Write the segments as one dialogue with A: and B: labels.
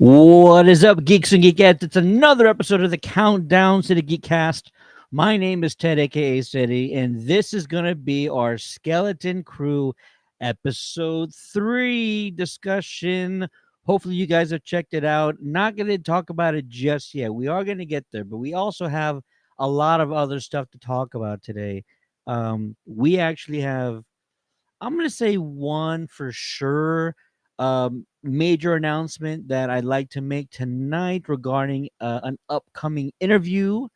A: What is up, geeks and geekettes? It's another episode of the Countdown to the Geekcast. My name is Ted, aka City, and this is going to be our Skeleton Crew episode 3 discussion. Hopefully, you guys have checked it out. Not going to talk about it just yet. We are going to get there, but we also have a lot of other stuff to talk about today. We actually have, I'm going to say one for sure major announcement that I'd like to make tonight regarding an upcoming interview.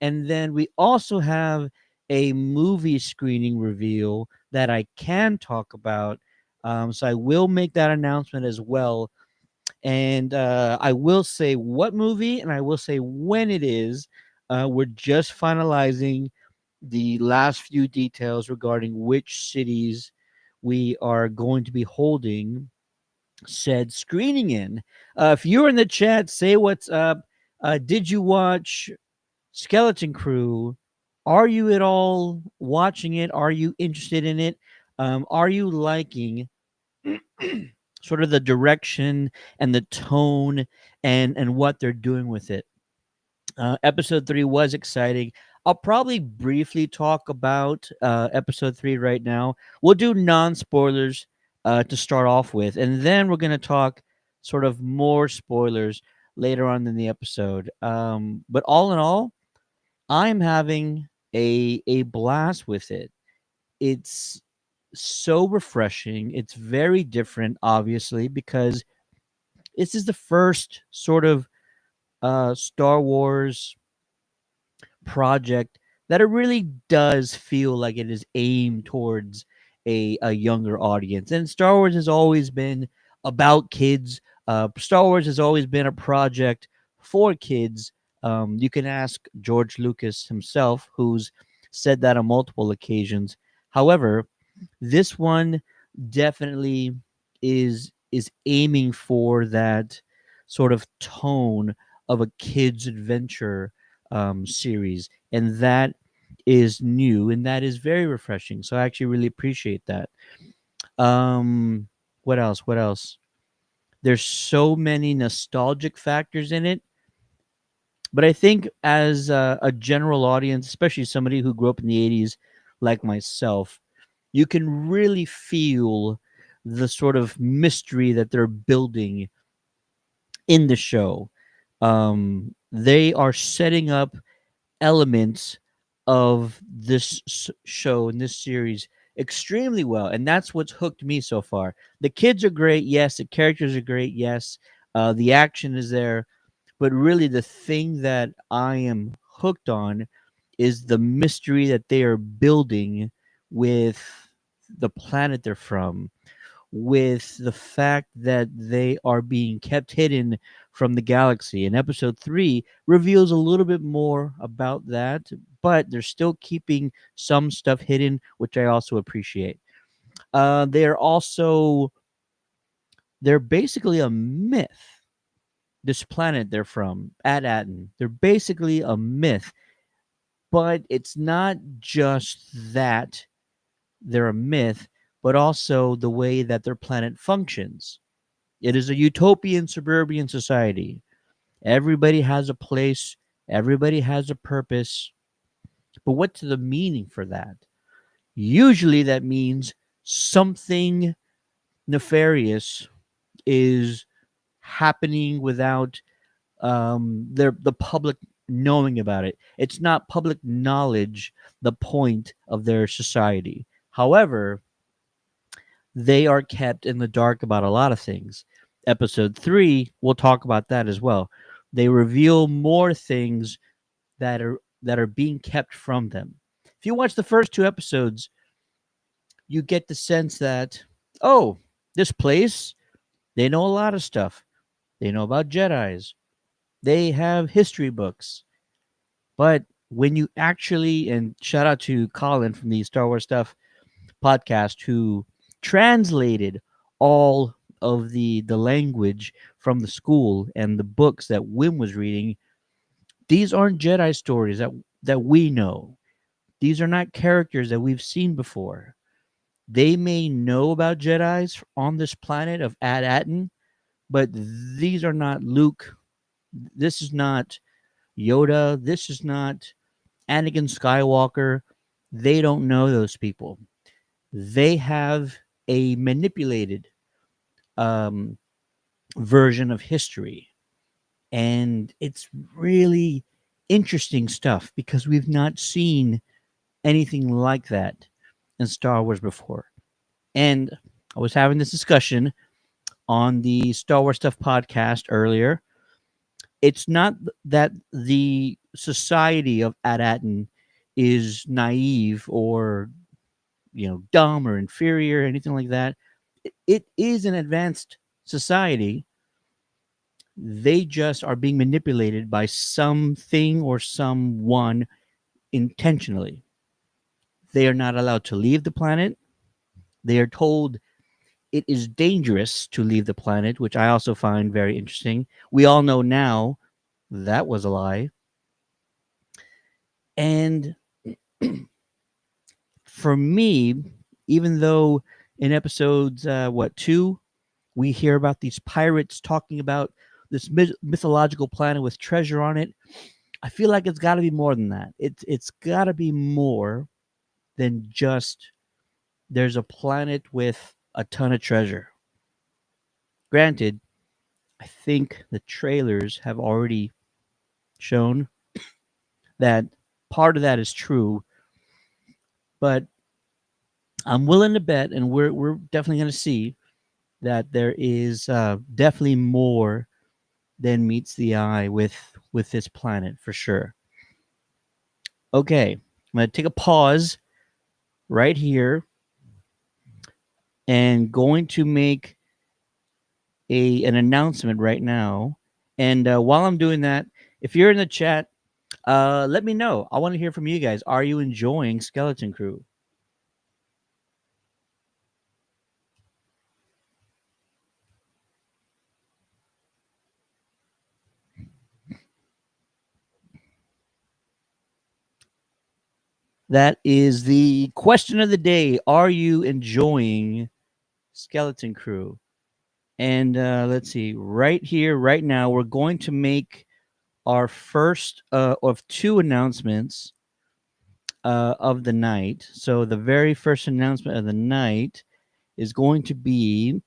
A: And then we also have a movie screening reveal that I can talk about. So I will make that announcement as well. And I will say what movie and I will say when it is. We're just finalizing the last few details regarding which cities we are going to be holding said screening in. If you're in the chat, say what's up. Did you watch Skeleton Crew? Are you at all watching it? Are you interested in it? Are you liking sort of the direction and the tone and what they're doing with it? Episode 3 was exciting. I'll probably briefly talk about episode 3 right now. We'll do non spoilers to start off with, and then we're going to talk sort of more spoilers later on in the episode. But all in all, I'm having a blast with it. It's so refreshing. It's very different, obviously, because this is the first sort of Star Wars project that it really does feel like it is aimed towards a younger audience. And Star Wars has always been about kids. Star Wars has always been a project for kids. You can ask George Lucas himself, who's said that on multiple occasions. However, this one definitely is aiming for that sort of tone of a kid's adventure series, and that is new and that is very refreshing. So I actually really appreciate that. Um, what else? What else? There's so many nostalgic factors in it, but I think as a general audience, especially somebody who grew up in the '80s, like myself, you can really feel the sort of mystery that they're building in the show. They are setting up elements of this show and this series extremely well, and that's what's hooked me so far. The kids are great, yes. The characters are great, yes. The action is there, but really the thing that I am hooked on is the mystery that they are building with the planet they're from, with the fact that they are being kept hidden from the galaxy. And episode 3 reveals a little bit more about that, but they're still keeping some stuff hidden, which I also appreciate. They're also, they're basically a myth. This planet they're from, At-Aten, they're basically a myth, but it's not just that they're a myth, but also the way that their planet functions. It is a utopian suburban society. Everybody has a place, everybody has a purpose. But what's the meaning for that? Usually that means something nefarious is happening without the public knowing about it. It's not public knowledge, the point of their society. However, they are kept in the dark about a lot of things. Episode 3, we'll talk about that as well. They reveal more things that are being kept from them. If you watch the first 2 episodes, you get the sense that, oh, this place, they know a lot of stuff. They know about Jedis. They have history books. But when you actually, and shout out to Colin from the Star Wars Stuff podcast, who translated all of the language from the school and the books that Wim was reading. These aren't Jedi stories that we know. These are not characters that we've seen before. They may know about Jedis on this planet of Ad-Aten, But these are not Luke. This is not Yoda. This is not Anakin Skywalker. They don't know those people. They have a manipulated um, version of history. And it's really interesting stuff because we've not seen anything like that in Star Wars before. And I was having this discussion on the Star Wars Stuff podcast earlier. It's not that the society of Atatin is naive or dumb or inferior or anything like that. It is an advanced society. They just are being manipulated by something or someone intentionally. They are not allowed to leave the planet. They are told it is dangerous to leave the planet, which I also find very interesting. We all know now that was a lie. And for me, even though in episodes, two, we hear about these pirates talking about this mythological planet with treasure on it, I feel like it's got to be more than that. It's got to be more than just there's a planet with a ton of treasure. Granted, I think the trailers have already shown that part of that is true, but I'm willing to bet, and we're definitely going to see that there is definitely more than meets the eye with this planet for sure. Okay, I'm going to take a pause right here and going to make an announcement right now. And while I'm doing that, if you're in the chat, let me know. I want to hear from you guys. Are you enjoying Skeleton Crew? That is the question of the day. Are you enjoying Skeleton Crew? And let's see, right here, right now, we're going to make our first of two announcements of the night. So the very first announcement of the night is going to be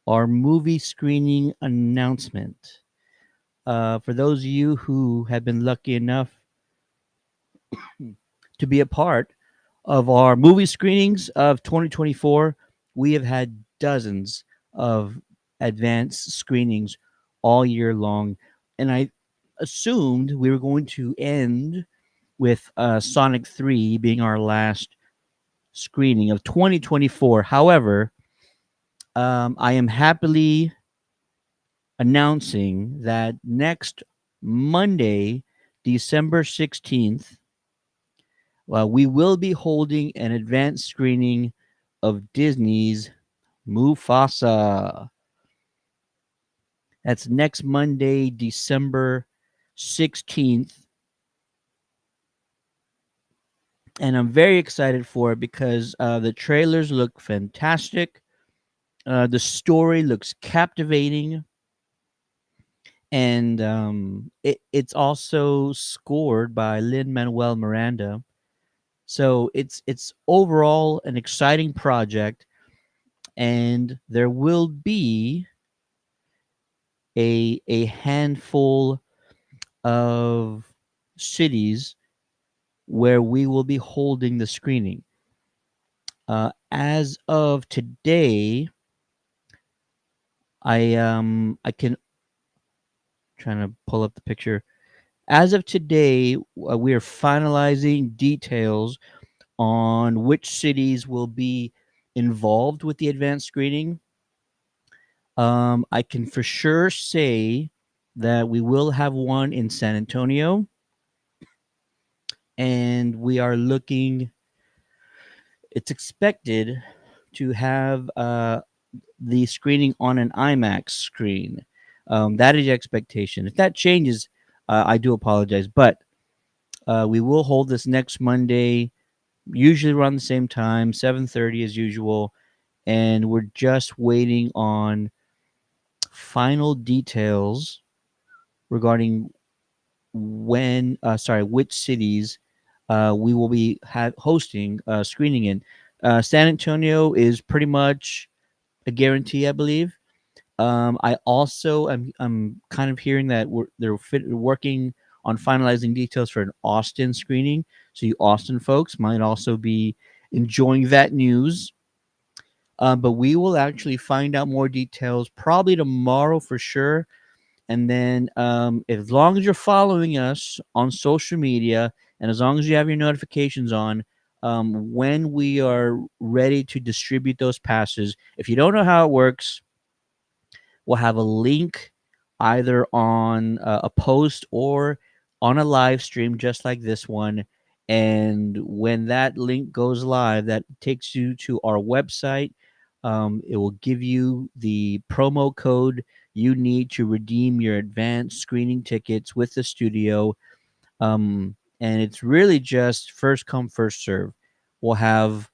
A: our movie screening announcement. For those of you who have been lucky enough to be a part of our movie screenings of 2024, we have had dozens of advanced screenings all year long. And I assumed we were going to end with Sonic 3 being our last screening of 2024. However, I am happily announcing that next Monday, December 16th, we will be holding an advanced screening of Disney's Mufasa. That's next Monday, December 16th. And I'm very excited for it because the trailers look fantastic. The story looks captivating. And it's also scored by Lin-Manuel Miranda. So it's overall an exciting project, and there will be a handful of cities where we will be holding the screening. As of today, I can trying to pull up the picture. As of today, we are finalizing details on which cities will be involved with the advanced screening. I can for sure say that we will have one in San Antonio, and we are looking. It's expected to have the screening on an IMAX screen. That is the expectation. If that changes, I do apologize, but we will hold this next Monday, usually around the same time, 7:30 as usual, and we're just waiting on final details regarding which cities we will be hosting screening in. San Antonio is pretty much a guarantee, I believe. I also I'm kind of hearing that working on finalizing details for an Austin screening. So you Austin folks might also be enjoying that news. But we will actually find out more details probably tomorrow for sure. And then, as long as you're following us on social media and as long as you have your notifications on, when we are ready to distribute those passes, if you don't know how it works, we'll have a link either on a post or on a live stream, just like this one. And when that link goes live, that takes you to our website. It will give you the promo code you need to redeem your advanced screening tickets with the studio. And it's really just first come, first serve. We'll have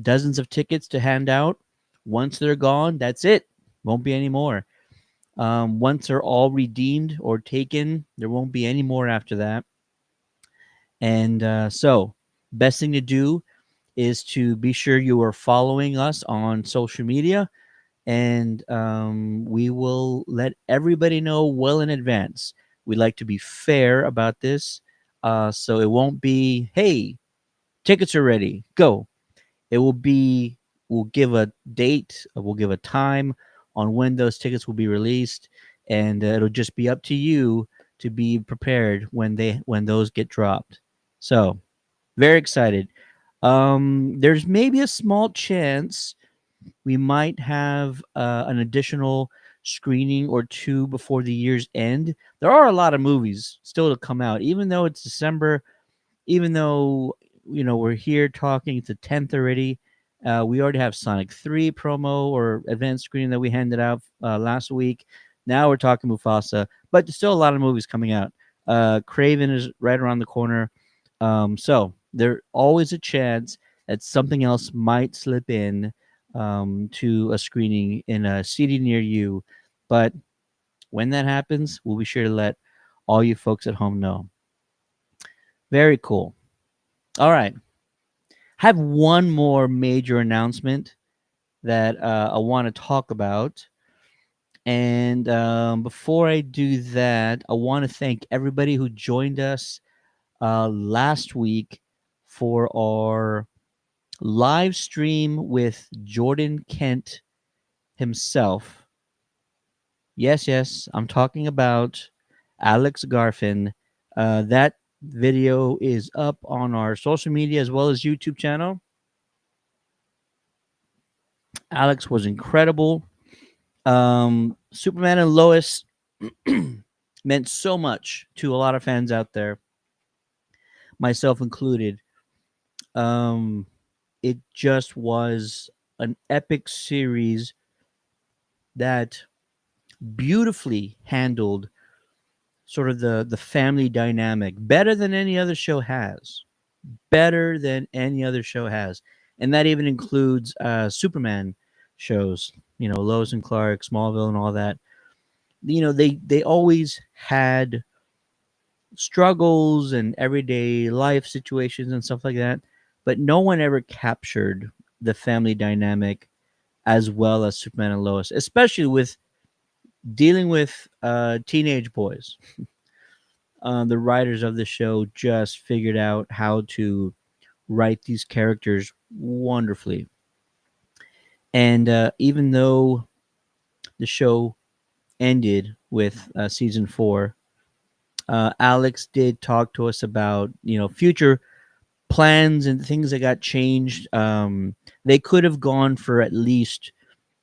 A: dozens of tickets to hand out. Once they're gone, that's it. Won't be any more. Once they're all redeemed or taken, there won't be any more after that. And so, best thing to do is to be sure you are following us on social media, and we will let everybody know well in advance. We like to be fair about this, so it won't be, hey, tickets are ready, go. It will be, we'll give a date, we'll give a time on when those tickets will be released, and it'll just be up to you to be prepared when those get dropped. So, very excited. There's maybe a small chance we might have an additional screening or two before the year's end. There are a lot of movies still to come out, even though it's December, even though we're here talking, it's the 10th already. We already have Sonic 3 promo or advanced screening that we handed out last week. Now we're talking Mufasa, but there's still a lot of movies coming out. Craven is right around the corner. So there's always a chance that something else might slip in to a screening in a city near you. But when that happens, we'll be sure to let all you folks at home know. Very cool. All right. Have one more major announcement that I want to talk about. And before I do that, I want to thank everybody who joined us last week for our live stream with Jordan Kent himself. Yes, yes, I'm talking about Alex Garfin. That video is up on our social media as well as YouTube channel. Alex was incredible. Superman and Lois meant so much to a lot of fans out there, myself included. Um, it just was an epic series that beautifully handled sort of the family dynamic better than any other show has. Better than any other show has, and that even includes Superman shows. Lois and Clark, Smallville, and all that. They always had struggles and everyday life situations and stuff like that, but no one ever captured the family dynamic as well as Superman and Lois, especially with dealing with teenage boys. The writers of the show just figured out how to write these characters wonderfully. And even though the show ended with season 4, Alex did talk to us about future plans and things that got changed. They could have gone for at least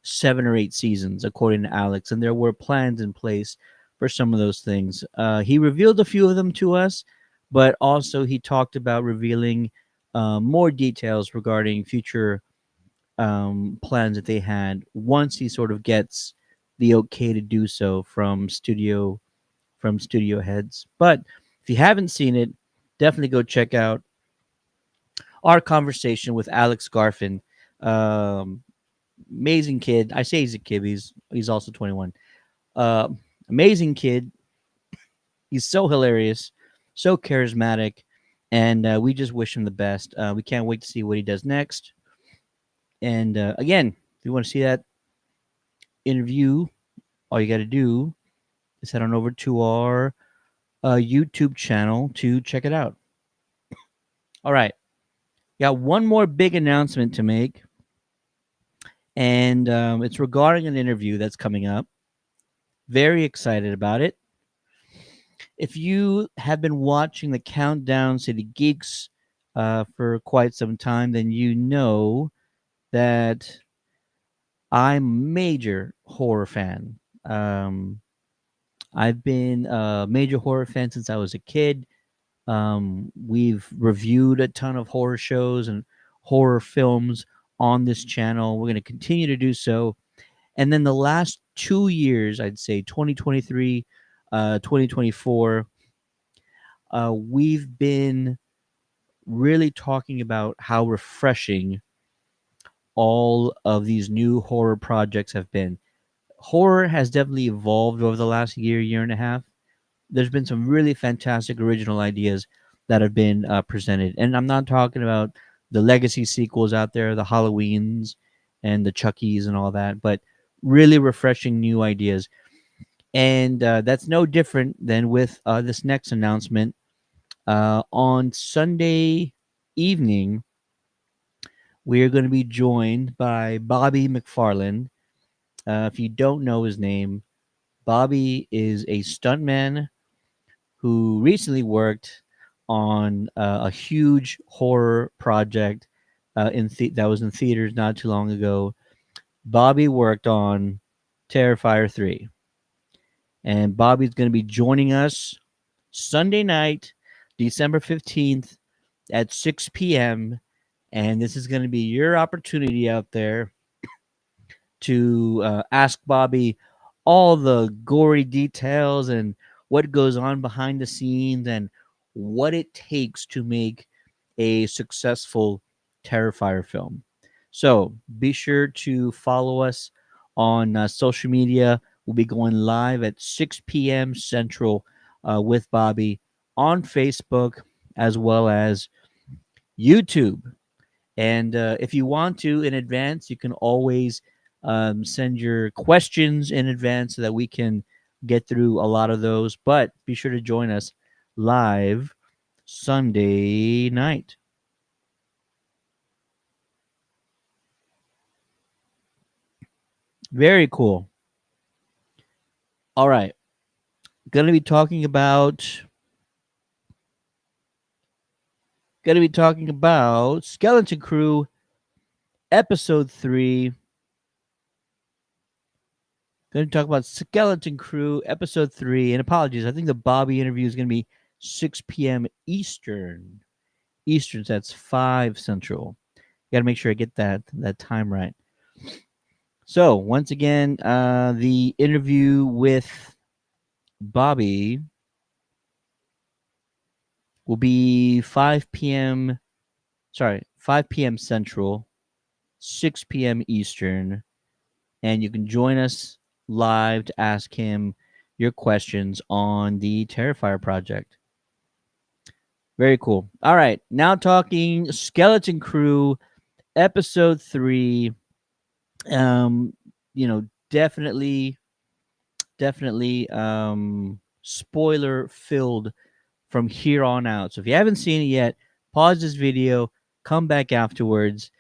A: 7 or 8 seasons, according to Alex, and there were plans in place for some of those things. He revealed a few of them to us, but also he talked about revealing more details regarding future plans that they had once he sort of gets the okay to do so from studio heads. But if you haven't seen it, definitely go check out our conversation with Alex Garfin. Amazing kid. I say he's a kid. He's also 21. Uh, Amazing kid. He's so hilarious, so charismatic, and we just wish him the best. We can't wait to see what he does next. And again, if you want to see that interview, all you got to do is head on over to our YouTube channel to check it out. All right, got one more big announcement to make, and it's regarding an interview that's coming up. Very excited about it. If you have been watching the Countdown City Geeks for quite some time, then you know that I'm a major horror fan. Um, I've been a major horror fan since I was a kid. We've reviewed a ton of horror shows and horror films on this channel. We're going to continue to do so. And then the last 2 years, I'd say 2023, 2024, we've been really talking about how refreshing all of these new horror projects have been. Horror has definitely evolved over the last year, year and a half. There's been some really fantastic original ideas that have been presented. And I'm not talking about the legacy sequels out there, the Halloweens and the Chuckies and all that, but really refreshing new ideas. And that's no different than with this next announcement. On Sunday evening, we are going to be joined by Bobby McFarlane. If you don't know his name, Bobby is a stuntman who recently worked on a huge horror project that was in theaters not too long ago. Bobby worked on Terrifier 3. And Bobby's going to be joining us Sunday night, December 15th at 6 p.m. And this is going to be your opportunity out there to ask Bobby all the gory details and what goes on behind the scenes and what it takes to make a successful Terrifier film. So be sure to follow us on social media. We'll be going live at 6 p.m. Central with Bobby on Facebook as well as YouTube. And if you want to in advance, you can always send your questions in advance so that we can get through a lot of those. But be sure to join us live Sunday night. Very cool. All right. Going to be talking about Skeleton Crew episode 3. Going to talk about Skeleton Crew episode 3. And apologies, I think the Bobby interview is going to be 6 p.m. Eastern. Eastern, so that's 5 Central. Got to make sure I get that time right. So once again, the interview with Bobby will be 5 p.m. Sorry, 5 p.m. Central, 6 p.m. Eastern, and you can join us live to ask him your questions on the Terrifier project. Very cool. All right, now talking Skeleton Crew episode 3. Um, definitely spoiler filled from here on out. So if you haven't seen it yet, pause this video, come back afterwards,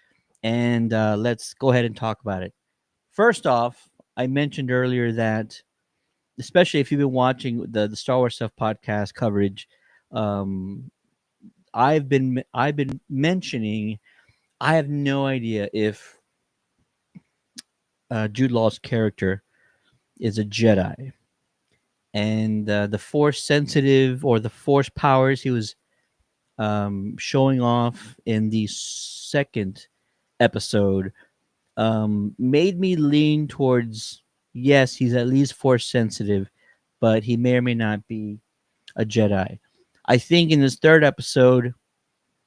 A: and let's go ahead and talk about it. First off, I mentioned earlier that, especially if you've been watching the Star Wars Stuff podcast coverage, um, I've been mentioning I have no idea if Jude Law's character is a Jedi, and the Force sensitive or the Force powers he was showing off in the second episode made me lean towards yes, he's at least Force sensitive, but he may or may not be a Jedi. I think in this third episode,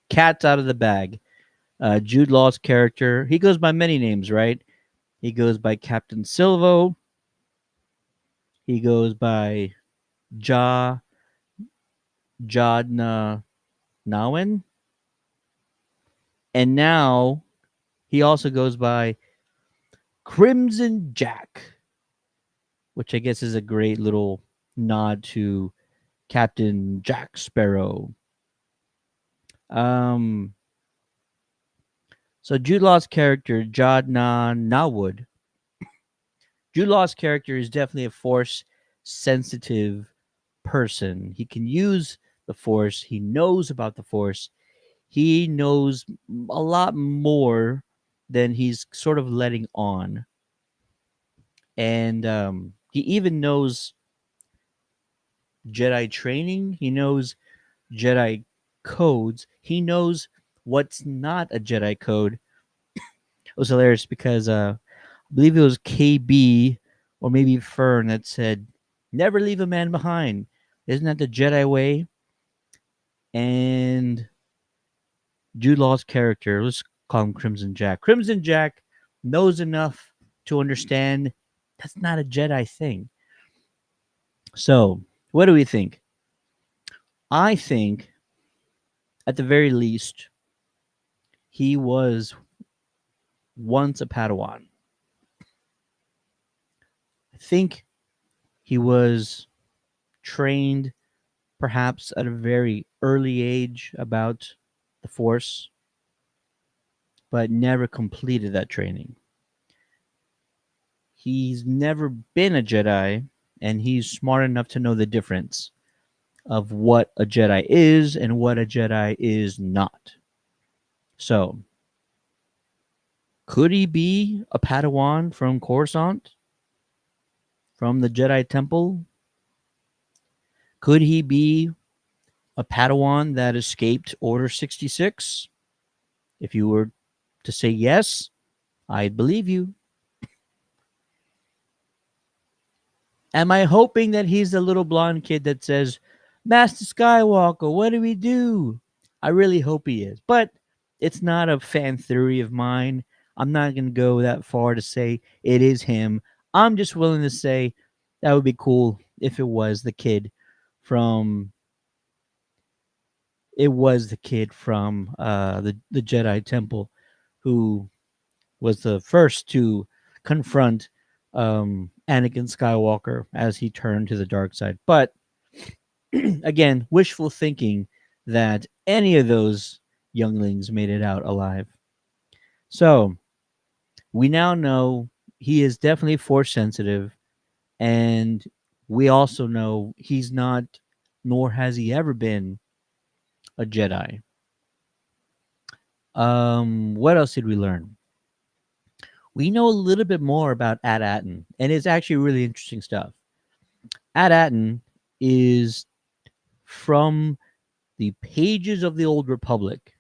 A: cat's out of the bag. Jude Law's character, he goes by many names, right? He goes by Captain Silvo. He goes by Ja Jadna Nawen, and now he also goes by Crimson Jack, which I guess is a great little nod to Captain Jack Sparrow. Um, so Jude Law's character, Jadna Nawood, Jude Law's character is definitely a force sensitive person. He can use the force. He knows about the force. He knows a lot more than he's sort of letting on. And he even knows Jedi training. He knows Jedi codes. He knows what's not a Jedi code. It was hilarious because I believe it was KB or maybe Fern that said, "Never leave a man behind." Isn't that the Jedi way? And Jude Law's character, let's call him Crimson Jack. Crimson Jack knows enough to understand that's not a Jedi thing. So, what do we think? I think, at the very least, he was once a Padawan. I think he was trained perhaps at a very early age about the Force, but never completed that training. He's never been a Jedi, and he's smart enough to know the difference of what a Jedi is and what a Jedi is not. So, could he be a Padawan from Coruscant? From the Jedi Temple? Could he be a Padawan that escaped Order 66? If you were to say yes, I'd believe you. Am I hoping that he's the little blonde kid that says, Master Skywalker, what do we do? I really hope he is. But it's not a fan theory of mine. I'm not going to go that far to say it is him. I'm just willing to say that would be cool if from it was the kid from the Jedi Temple who was the first to confront Anakin Skywalker as he turned to the dark side. But again, wishful thinking that any of those younglings made it out alive. So we now know he is definitely force sensitive, and we also know he's not, nor has he ever been, a Jedi. What else did we learn? We know a little bit more about At-Aten, and it's actually really interesting stuff. At-Aten is from the pages of the Old Republic,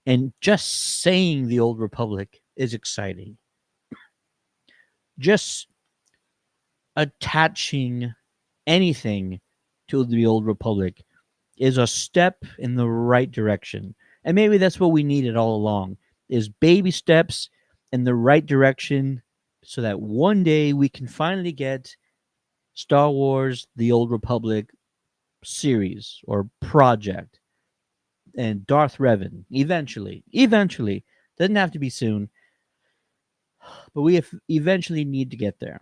A: and just saying the Old Republic is exciting. Just attaching anything to the Old Republic is a step in the right direction. And maybe that's what we needed all along, is baby steps in the right direction so that one day we can finally get Star Wars The Old Republic series or project and Darth Revan eventually doesn't have to be soon, but eventually need to get there.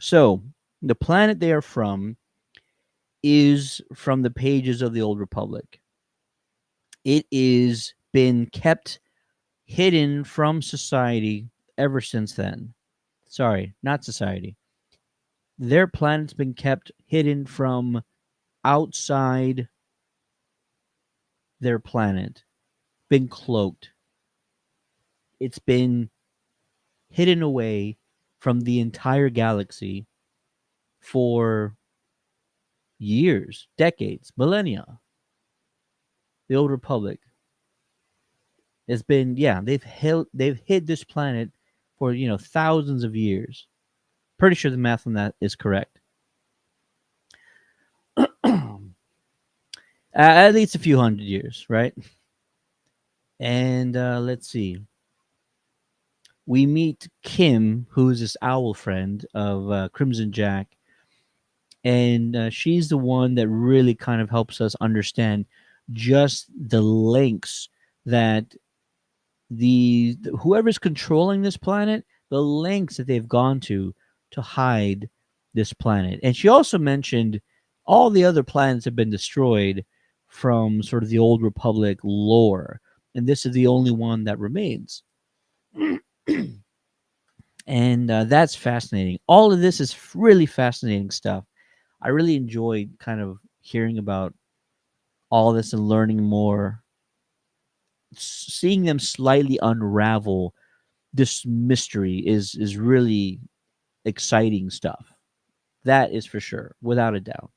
A: So, the planet they are from is from the pages of the Old Republic. It is been kept hidden from society ever since then. Sorry, not society. Their planet's been kept hidden from outside their planet, been cloaked. It's been hidden away from the entire galaxy for years, decades, millennia. The Old Republic has been, yeah, they've hid this planet for, thousands of years. Pretty sure the math on that is correct. At least a few hundred years, right? And let's see. we meet Kim, who's this owl friend of Crimson Jack, and she's the one that really kind of helps us understand just the lengths that whoever's controlling this planet, the lengths that they've gone to hide this planet. And she also mentioned all the other planets have been destroyed from sort of the old Republic lore, and this is the only one that remains. And that's fascinating. All of this is really fascinating stuff. I really enjoyed kind of hearing about all this and learning more, seeing them slightly unravel this mystery is really exciting stuff. That is for sure, without a doubt.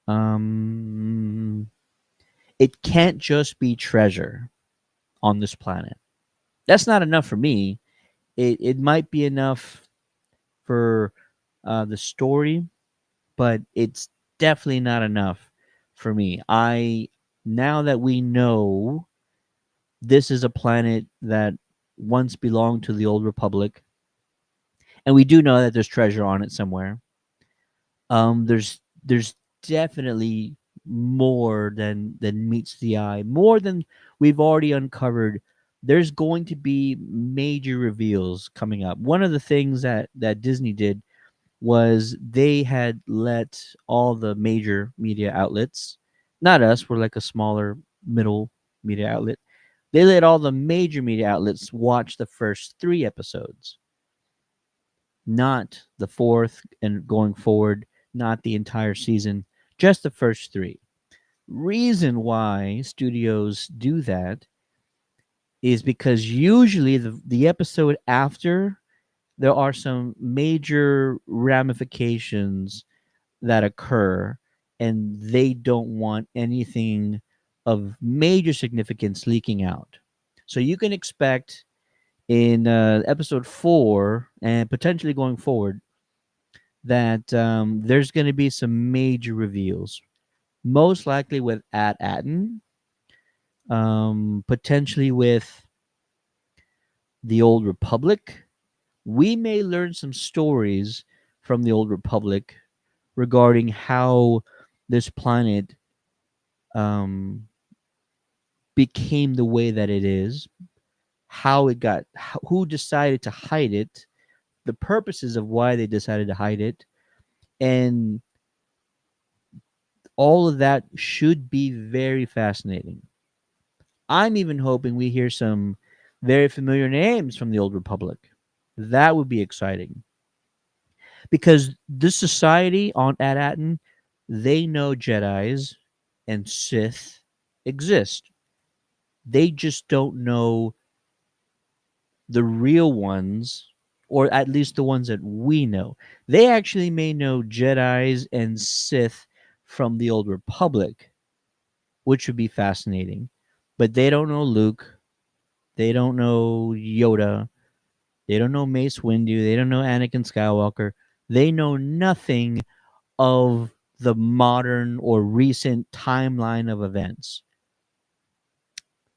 A: Um, it can't just be treasure on this planet. That's not enough for me. It might be enough for the story, but it's definitely not enough for me. I Now that we know this is a planet that once belonged to the old Republic, and we do know that there's treasure on it somewhere. There's definitely more than meets the eye, more than we've already uncovered. There's going to be major reveals coming up. One of the things that Disney did was they had let all the major media outlets, not us, we're like a smaller middle media outlet. They let all the major media outlets watch the first 3 episodes, not the fourth and going forward, not the entire season, just the first three. Reason why studios do that is because usually the episode after, there are some major ramifications that occur, and they don't want anything of major significance leaking out. So you can expect in episode 4 and potentially going forward that there's going to be some major reveals, most likely with Atten, potentially with the Old Republic. We may learn some stories from the Old Republic regarding how this planet um, became the way that it is, how it got, who decided to hide it, the purposes of why they decided to hide it, and all of that should be very fascinating. I'm even hoping we hear some very familiar names from the Old Republic. That would be exciting because this society on Atatin, they know Jedi's and Sith exist. They just don't know the real ones, or at least the ones that we know. They actually may know Jedi's and Sith from the Old Republic, which would be fascinating. But they don't know Luke. They don't know Yoda. They don't know Mace Windu. They don't know Anakin Skywalker. They know nothing of the modern or recent timeline of events.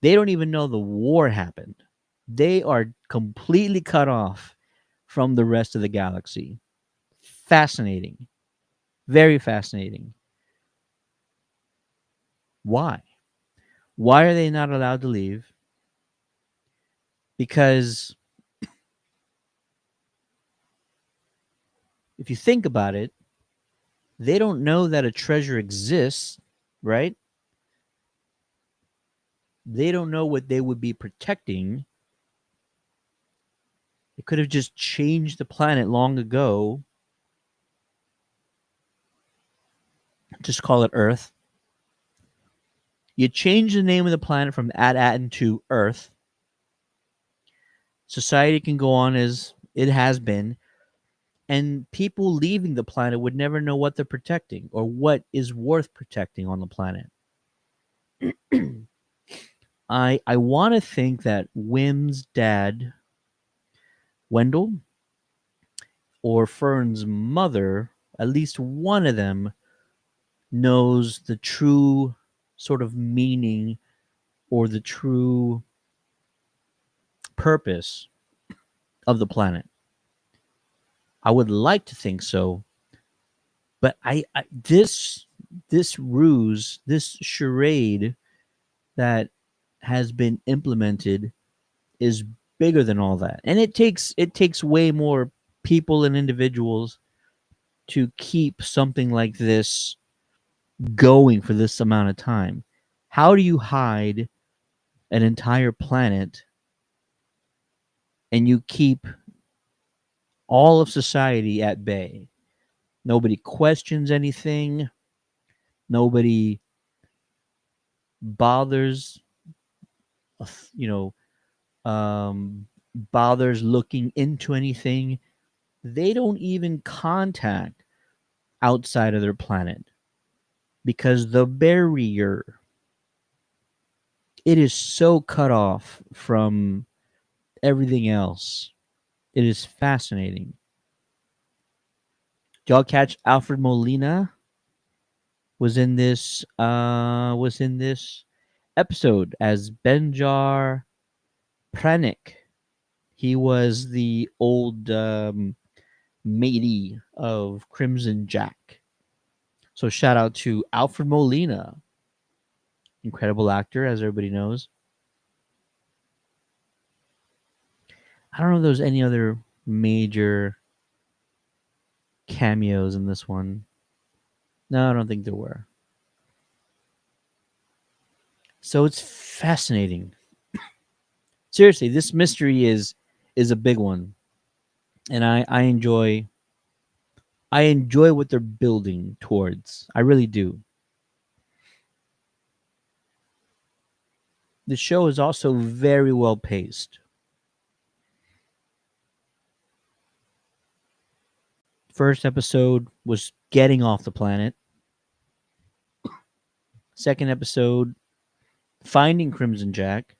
A: They don't even know the war happened. They are completely cut off from the rest of the galaxy. Fascinating. Very fascinating. Why? Why are they not allowed to leave? Because if you think about it, they don't know that a treasure exists, right? They don't know what they would be protecting. They could have just changed the planet long ago. Just call it Earth. You change the name of the planet from Atatin to Earth. Society can go on as it has been, and people leaving the planet would never know what they're protecting or what is worth protecting on the planet. I want to think that Wim's dad, Wendell, or Fern's mother, at least one of them, knows the true sort of meaning or the true purpose of the planet. I would like to think so, but this ruse, this charade that has been implemented is bigger than all that, and it takes way more people and individuals to keep something like this going for this amount of time. How do you hide an entire planet and you keep all of society at bay? Nobody questions anything. Nobody bothers, you know, bothers looking into anything. They don't even contact outside of their planet because the barrier, it is so cut off from everything else. It is fascinating. Did y'all catch Alfred Molina was in this episode as Benjar Pranik. He was the old matey of Crimson Jack. So shout out to Alfred Molina, incredible actor, as everybody knows. I don't know if there's any other major cameos in this one. No, I don't think there were. So it's fascinating. Seriously, this mystery is a big one, and I enjoy what they're building towards. I really do. The show is also very well paced. First episode was getting off the planet. Second episode, finding Crimson Jack.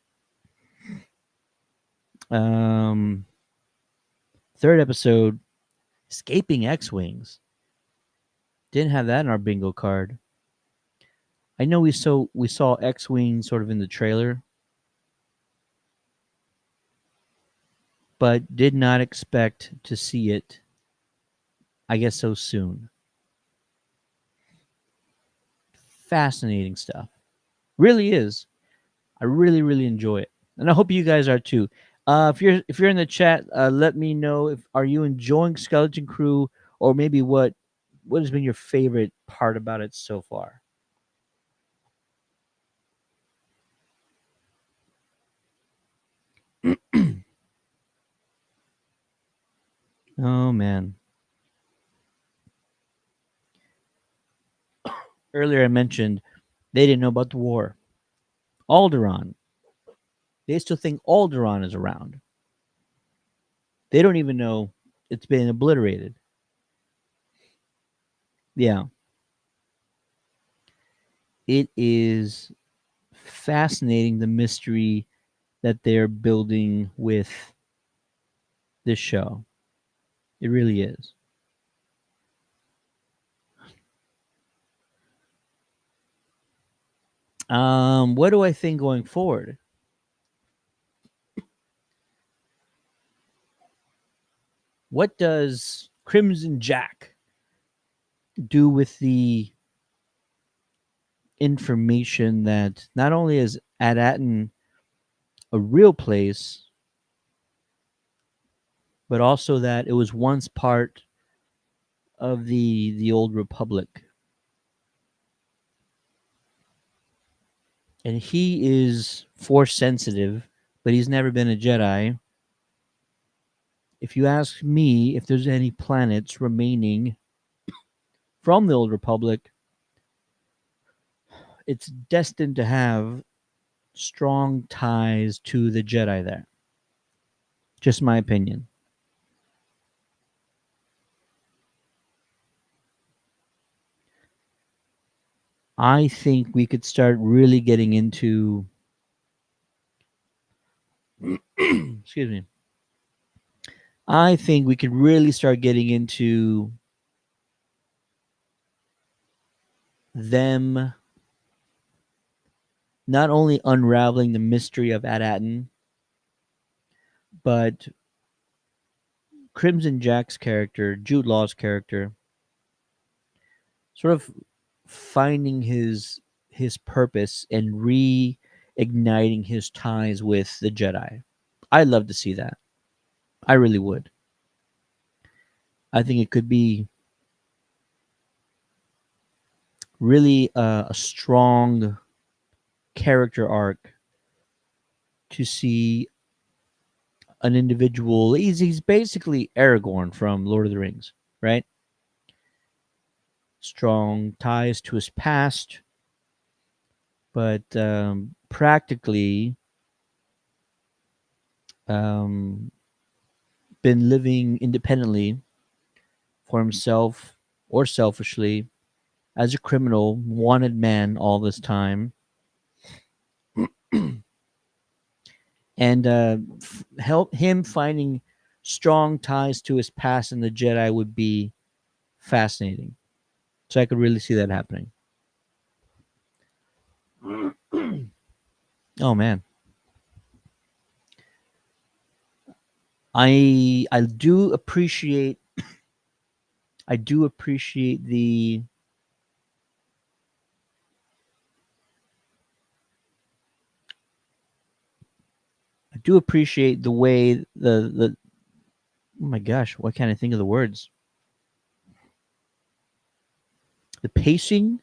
A: Um, Third episode, escaping X-wings. Didn't have that in our bingo card. I know we saw X-wing sort of in the trailer, but did not expect to see it, I guess, so soon. Fascinating stuff. Really is. I really, really enjoy it, and I hope you guys are too. If you're in the chat, let me know if are you enjoying Skeleton Crew, or maybe what has been your favorite part about it so far. Oh man! Earlier I mentioned they didn't know about the war. Alderaan. They still think Alderaan is around. They don't even know it's been obliterated. Yeah, it is fascinating the mystery that they're building with this show. It really is. What do I think going forward? What does Crimson Jack do with the information that not only is Adatin a real place, but also that it was once part of the old Republic? And he is force sensitive, but he's never been a Jedi. If you ask me if there's any planets remaining from the old Republic, it's destined to have strong ties to the Jedi there. Just my opinion. I think we could start really getting into excuse me. I think we could really start getting into them not only unraveling the mystery of Adatin, But Crimson Jack's character, Jude Law's character, sort of finding his purpose and reigniting his ties with the Jedi. I'd love to see that. I really would. I think it could be really a strong character arc to see an individual. He's basically Aragorn from Lord of the Rings, right? Strong ties to his past, but practically um, been living independently for himself or selfishly as a criminal, wanted man all this time, and help him finding strong ties to his past and the Jedi would be fascinating. So I could really see that happening. Oh man, I do appreciate the way the oh my gosh, why can't I think of the words? The pacing,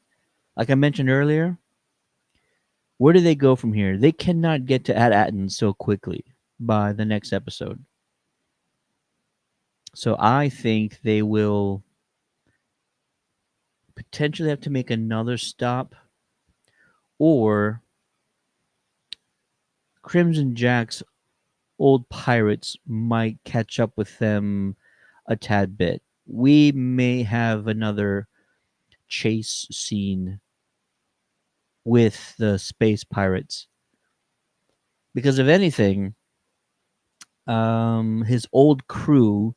A: like I mentioned earlier. Where do they go from here? They cannot get to At so quickly by the next episode. So I think they will potentially have to make another stop, or Crimson Jack's old pirates might catch up with them a tad bit. We may have another chase scene with the space pirates because if anything, his old crew,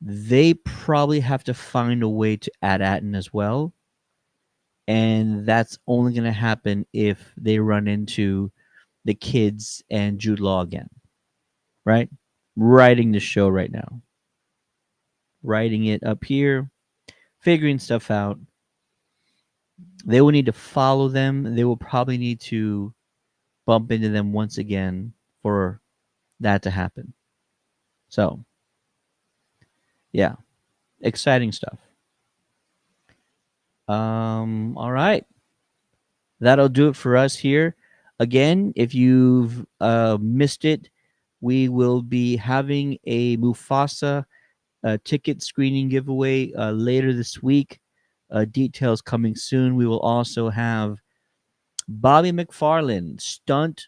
A: they probably have to find a way to Atten as well, and that's only going to happen if they run into the kids and Jude Law again, right? Writing the show right now, writing it up here, figuring stuff out. They will need to follow them. They will probably need to bump into them once again for that to happen. So, yeah, exciting stuff. All right. That'll do it for us here. Again, if you've missed it, we will be having a Mufasa ticket screening giveaway later this week. Details coming soon. We will also have Bobby McFarlane, stunt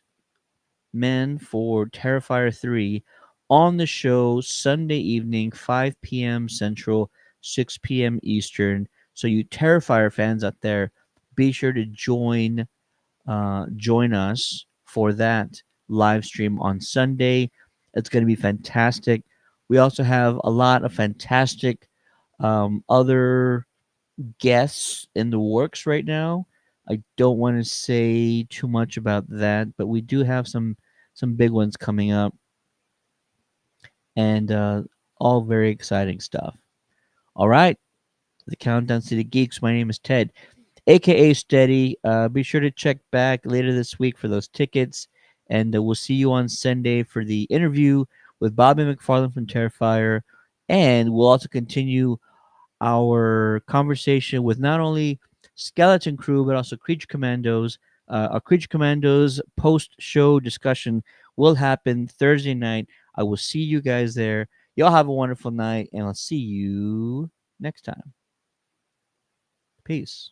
A: man for Terrifier 3, on the show Sunday evening, 5 p.m. Central, 6 p.m. Eastern. So, you Terrifier fans out there, be sure to join us for that live stream on Sunday. It's going to be fantastic. We also have a lot of fantastic other guests in the works right now. I don't want to say too much about that, but we do have some big ones coming up, and all very exciting stuff. All right, the Countdown City Geeks. My name is Ted, aka Steady. Be sure to check back later this week for those tickets, and we'll see you on Sunday for the interview with Bobby McFarlane from Terrifier, and we'll also continue our conversation with not only Skeleton Crew but also Creature Commandos. Our Creature Commandos post-show discussion will happen Thursday night. I will see you guys there. Y'all have a wonderful night, and I'll see you next time. Peace.